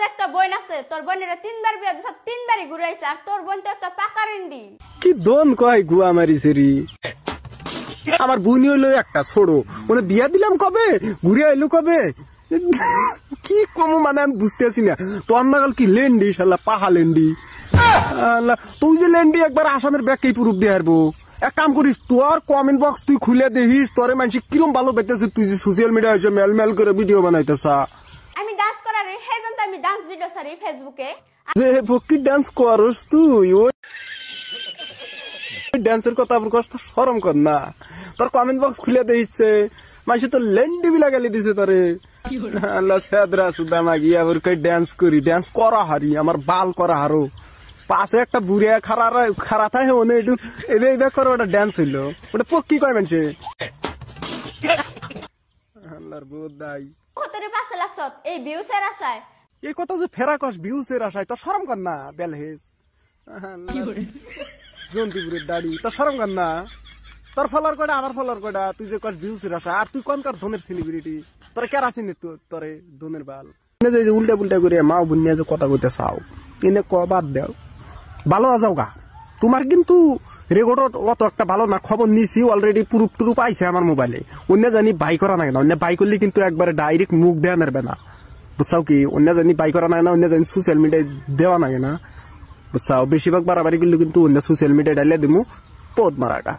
যে একটা বোন আছে, তোর বোনের 3বার বিয়ে দিছ, 3বারই ঘুরাইছে, আর তোর বোন তো একটা পাকা রেন্ডি। কি দন কয় গুয়া মারিছে রে। আমার বোনই হইলো একটা ছোড়ো, ওনে বিয়া দিলাম কবে, ঘুরে আইলো কবে, কি কম মানে আমি বুঝতেছি না। তোর নাগাল কি লেন্ডি শালা, পাহা লেন্ডি। তুই যে লেন্ডি একবার আসামের ব্যাগকেই প্রুফ দিয়ে হারবো। এক কাম করিস, তোর কমেন্ট বক্স তুই খুলে দেখিস, তোরে মানুষ কিরম ভালো পেতেছে, তুই যে সোশ্যাল মিডিয়া এসে মেল মেল করে ভিডিও বানাইতেছ। আমি ডান্স করার হেজন তো আমি ডান্স ভিডিও ছাড়ি ফেসবুকে। যে পক্ষী ডান্স করস তুই, ওই ডান্সের কথা আবার কষ্ট শরম কর না। তোর কমেন্ট বক্স খুলে দিচ্ছে, মানুষ তো লেন্ডি বিলা গালি দিছে তোরে। আল্লাহ সাদরা সুদা মাগি আবার কই ডান্স করি, ডান্স করা হারি, আমার বাল করা হারো। পাশে একটা বুড়িয়া খারা থাকে, ওনে একটু এবে এবে করে ওটা ডান্স হইলো, ওটা পক্ষী কয় মানুষে। আল্লাহর বহুত দাই তোরে 5 লাখ এই ভিউসের আশায়। এই কথা যে ফেরা কস ভিউসের আশায়, তোর শরম কর না বেলহেজ। জন্তিপুরের দাড়ি, তোর শরম কর না। তোর ফলোয়ার কয়টা, আমার ফলোয়ার কয়টা, তুই যে কস ভিউসের আশা, আর তুই কোনকার ধনের সেলিব্রিটি, তোর কেরা চিনি তোরে ধনের বাল। উল্টা পুল্টা করে মা বোন নিয়ে যে কথা কইতে চাও, এনে বাদ দেও, ভালো যাও গা। তোমার কিন্তু রেকর্ড অত একটা ভালো না, খবর নিছি অলরেডি, প্রুফ টুরুপ আইছে আমার মোবাইলে। অন্য জানি বাই করা না কেন, অন্য বাই করলে কিন্তু একবারে ডাইরেক্ট মুখ দেওয়া নারবে না, বুঝছাও কি। অন্য জানি বাই করা না, অন্য জানি সোশ্যাল মিডিয়ায় দেওয়া না না, বুঝছাও। বেশিরভাগ বাড়াবাড়ি করলে কিন্তু অন্য সোশ্যাল মিডিয়ায় ডাইলে দিমু পদ মারাটা।